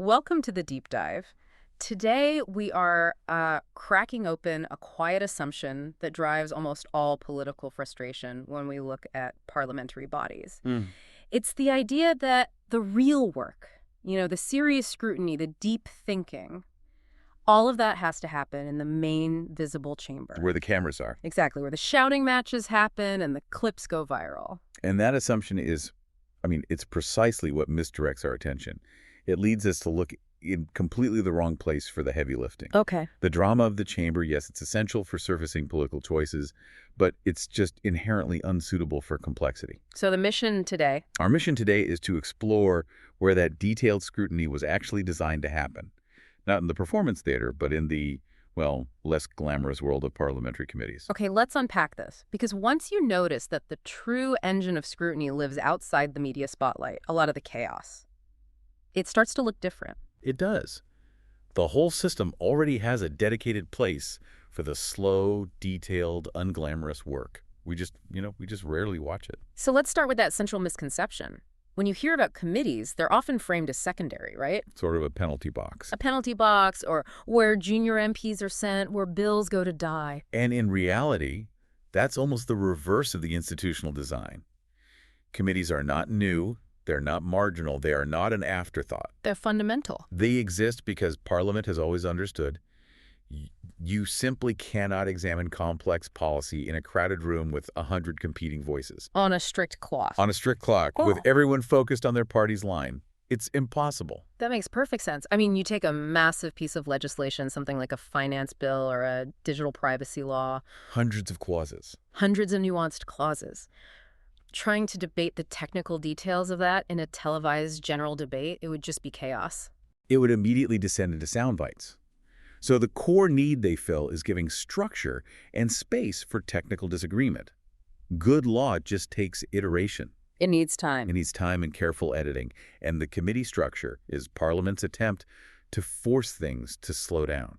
Welcome to the deep dive. Today, we are cracking open a quiet assumption that drives almost all political frustration when we look at parliamentary bodies. Mm. It's the idea that the real work, the serious scrutiny, the deep thinking, all of that has to happen in the main visible chamber. Where the cameras are. Exactly, where the shouting matches happen and the clips go viral. And that assumption is, it's precisely what misdirects our attention. It leads us to look in completely the wrong place for the heavy lifting. Okay. The drama of the chamber, yes, it's essential for surfacing political choices, but it's just inherently unsuitable for complexity. So the mission today? Our mission today is to explore where that detailed scrutiny was actually designed to happen. Not in the performance theater, but in the, less glamorous world of parliamentary committees. Okay, let's unpack this. Because once you notice that the true engine of scrutiny lives outside the media spotlight, a lot of the chaos, it starts to look different. It does. The whole system already has a dedicated place for the slow, detailed, unglamorous work. We just rarely watch it. So let's start with that central misconception. When you hear about committees, they're often framed as secondary, right? Sort of a penalty box. A penalty box, or where junior MPs are sent, where bills go to die. And in reality, that's almost the reverse of the institutional design. Committees are not new. They're not marginal. They are not an afterthought. They're fundamental. They exist because Parliament has always understood you simply cannot examine complex policy in a crowded room with 100 competing voices. On a strict clock. On a strict clock, with everyone focused on their party's line. It's impossible. That makes perfect sense. You take a massive piece of legislation, something like a finance bill or a digital privacy law. Hundreds of clauses. Hundreds of nuanced clauses. Trying to debate the technical details of that in a televised general debate, it would just be chaos. It would immediately descend into sound bites. So the core need they fill is giving structure and space for technical disagreement. Good law just takes iteration. It needs time. It needs time and careful editing. And the committee structure is Parliament's attempt to force things to slow down.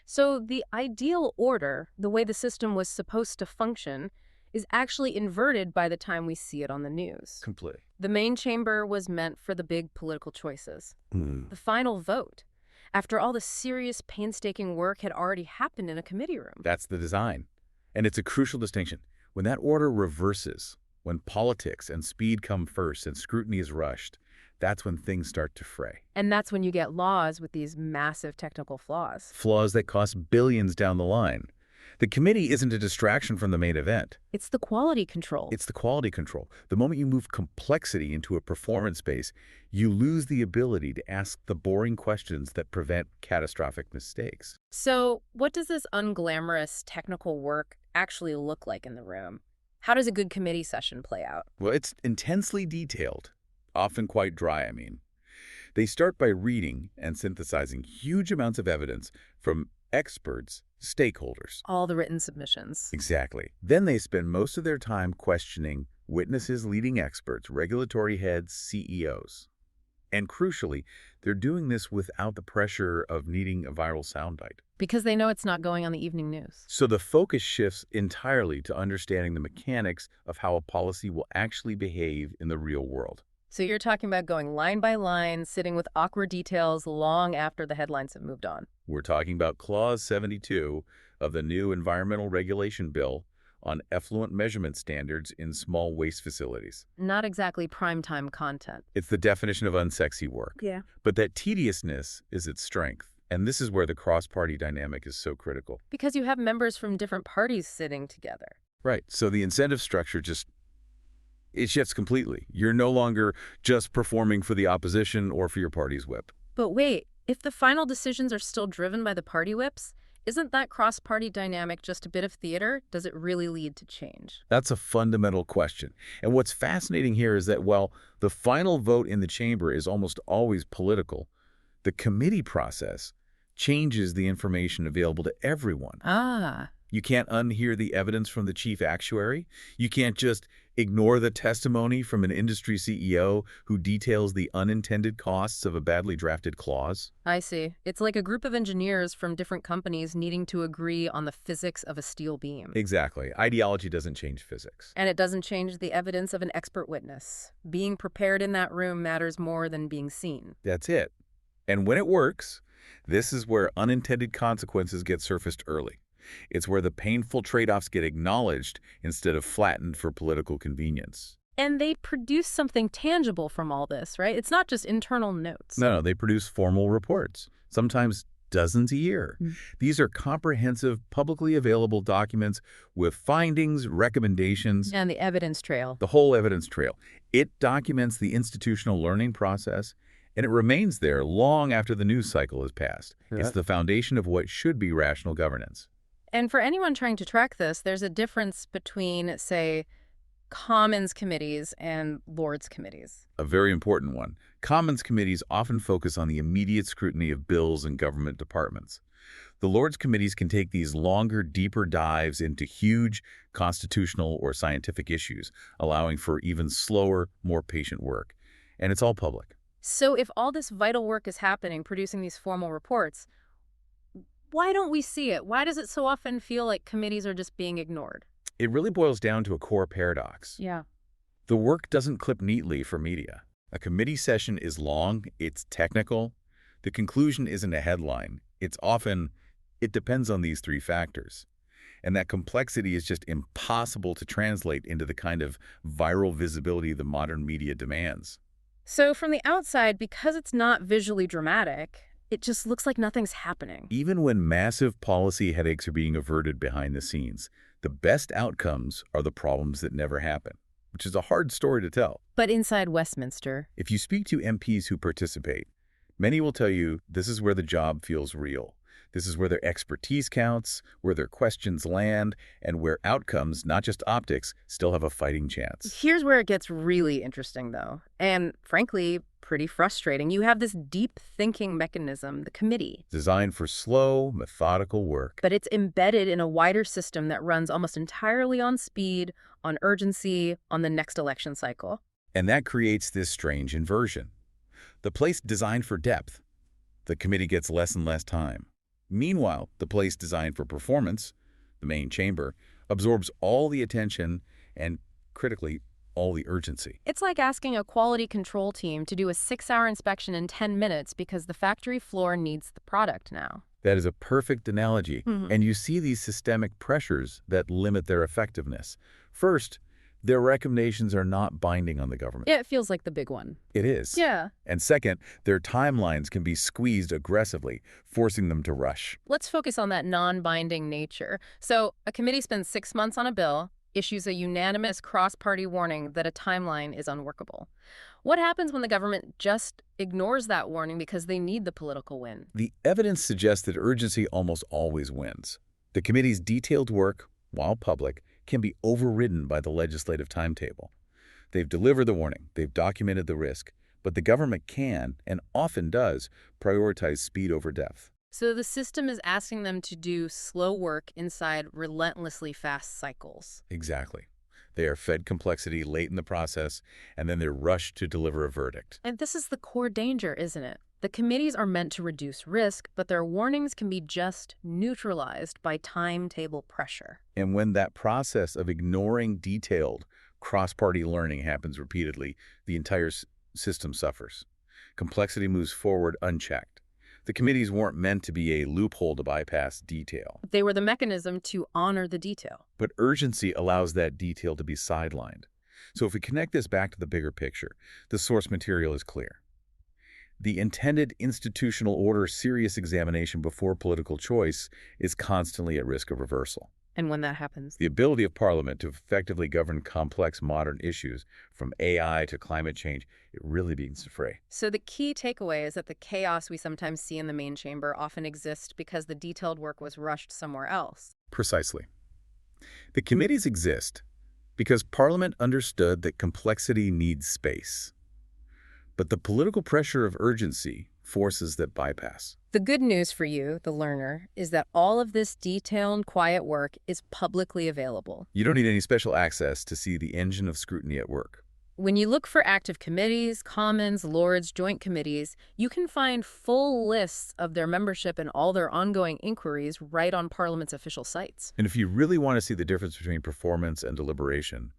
So the ideal order, the way the system was supposed to function, is actually inverted by the time we see it on the news. Completely. The main chamber was meant for the big political choices. The final vote, after all the serious, painstaking work had already happened in a committee room. That's the design. And it's a crucial distinction. When that order reverses, when politics and speed come first and scrutiny is rushed, that's when things start to fray. And that's when you get laws with these massive technical flaws. Flaws that cost billions down the line. The committee isn't a distraction from the main event. It's the quality control. It's the quality control. The moment you move complexity into a performance space, you lose the ability to ask the boring questions that prevent catastrophic mistakes. So what does this unglamorous technical work actually look like in the room? How does a good committee session play out? Well, it's intensely detailed, often quite dry, They start by reading and synthesizing huge amounts of evidence from experts, stakeholders. All the written submissions. Exactly. Then they spend most of their time questioning witnesses, leading experts, regulatory heads, CEOs. And crucially, they're doing this without the pressure of needing a viral soundbite. Because they know it's not going on the evening news. So the focus shifts entirely to understanding the mechanics of how a policy will actually behave in the real world. So you're talking about going line by line, sitting with awkward details long after the headlines have moved on. We're talking about Clause 72 of the new Environmental Regulation Bill on effluent measurement standards in small waste facilities. Not exactly primetime content. It's the definition of unsexy work. Yeah. But that tediousness is its strength. And this is where the cross-party dynamic is so critical. Because you have members from different parties sitting together. Right. So the incentive structure it shifts completely. You're no longer just performing for the opposition or for your party's whip. But wait, if the final decisions are still driven by the party whips, isn't that cross-party dynamic just a bit of theater? Does it really lead to change? That's a fundamental question. And what's fascinating here is that while the final vote in the chamber is almost always political, the committee process changes the information available to everyone. You can't unhear the evidence from the chief actuary. You can't just ignore the testimony from an industry CEO who details the unintended costs of a badly drafted clause. I see. It's like a group of engineers from different companies needing to agree on the physics of a steel beam. Exactly. Ideology doesn't change physics. And it doesn't change the evidence of an expert witness. Being prepared in that room matters more than being seen. That's it. And when it works, this is where unintended consequences get surfaced early. It's where the painful trade-offs get acknowledged instead of flattened for political convenience. And they produce something tangible from all this, right? It's not just internal notes. No, they produce formal reports, sometimes dozens a year. Mm. These are comprehensive, publicly available documents with findings, recommendations, And the evidence trail. the whole evidence trail. It documents the institutional learning process, and it remains there long after the news cycle has passed. It's the foundation of what should be rational governance. And for anyone trying to track this, there's a difference between, say, Commons committees and Lords committees. A very important one. Commons committees often focus on the immediate scrutiny of bills and government departments. The Lords committees can take these longer, deeper dives into huge constitutional or scientific issues, allowing for even slower, more patient work. And it's all public. So if all this vital work is happening, producing these formal reports, why don't we see it? Why does it so often feel like committees are just being ignored? It really boils down to a core paradox. Yeah. The work doesn't clip neatly for media. A committee session is long, it's technical. The conclusion isn't a headline. It depends on these three factors. And that complexity is just impossible to translate into the kind of viral visibility the modern media demands. So from the outside, because it's not visually dramatic, it just looks like nothing's happening. Even when massive policy headaches are being averted behind the scenes, the best outcomes are the problems that never happen, which is a hard story to tell. But inside Westminster, If you speak to MPs who participate, many will tell you this is where the job feels real. This is where their expertise counts, where their questions land, and where outcomes, not just optics, still have a fighting chance. here's where it gets really interesting, though, and frankly, pretty frustrating. You have this deep thinking mechanism, the committee, Designed for slow, methodical work. but it's embedded in a wider system that runs almost entirely on speed, on urgency, on the next election cycle. And that creates this strange inversion. The place designed for depth, the committee gets less and less time. Meanwhile, the place designed for performance, the main chamber, absorbs all the attention and, critically, all the urgency. It's like asking a quality control team to do a 6-hour inspection in 10 minutes because the factory floor needs the product now. That is a perfect analogy, Mhm. and you see these systemic pressures that limit their effectiveness. First, their recommendations are not binding on the government. Yeah, it feels like the big one. It is. Yeah. And second, their timelines can be squeezed aggressively, forcing them to rush. Let's focus on that non-binding nature. So a committee spends 6 months on a bill, issues a unanimous cross-party warning that a timeline is unworkable. What happens when the government just ignores that warning because they need the political win? The evidence suggests that urgency almost always wins. The committee's detailed work, while public, can be overridden by the legislative timetable. They've delivered the warning, they've documented the risk, but the government can, and often does, prioritize speed over depth. So the system is asking them to do slow work inside relentlessly fast cycles. Exactly. They are fed complexity late in the process, and then they're rushed to deliver a verdict. And this is the core danger, isn't it? The committees are meant to reduce risk, but their warnings can be just neutralized by timetable pressure. And when that process of ignoring detailed cross-party learning happens repeatedly, the entire system suffers. Complexity moves forward unchecked. The committees weren't meant to be a loophole to bypass detail. They were the mechanism to honor the detail. But urgency allows that detail to be sidelined. So if we connect this back to the bigger picture, the source material is clear. The intended institutional order serious examination before political choice is constantly at risk of reversal. And when that happens, The ability of Parliament to effectively govern complex modern issues, from AI to climate change, it really begins to fray. So the key takeaway is that the chaos we sometimes see in the main chamber often exists because the detailed work was rushed somewhere else. Precisely. The committees exist because Parliament understood that complexity needs space. But the political pressure of urgency forces that bypass. The good news for you, the learner, is that all of this detailed, quiet work is publicly available. You don't need any special access to see the engine of scrutiny at work. When you look for active committees, Commons, Lords, joint committees, you can find full lists of their membership and all their ongoing inquiries right on Parliament's official sites. And if you really want to see the difference between performance and deliberation,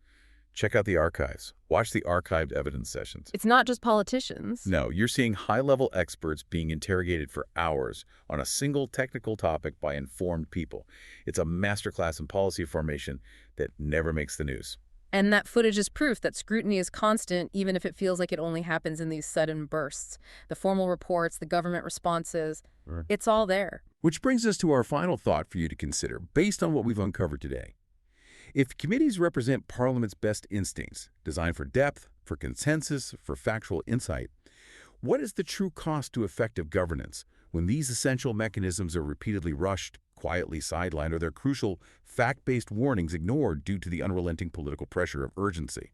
Check out the archives. Watch the archived evidence sessions. It's not just politicians. No, you're seeing high-level experts being interrogated for hours on a single technical topic by informed people. It's a masterclass in policy formation that never makes the news. And that footage is proof that scrutiny is constant, even if it feels like it only happens in these sudden bursts. The formal reports, the government responses, Right. it's all there. Which brings us to our final thought for you to consider, based on what we've uncovered today. If committees represent Parliament's best instincts, designed for depth, for consensus, for factual insight, what is the true cost to effective governance when these essential mechanisms are repeatedly rushed, quietly sidelined, or their crucial fact-based warnings ignored due to the unrelenting political pressure of urgency?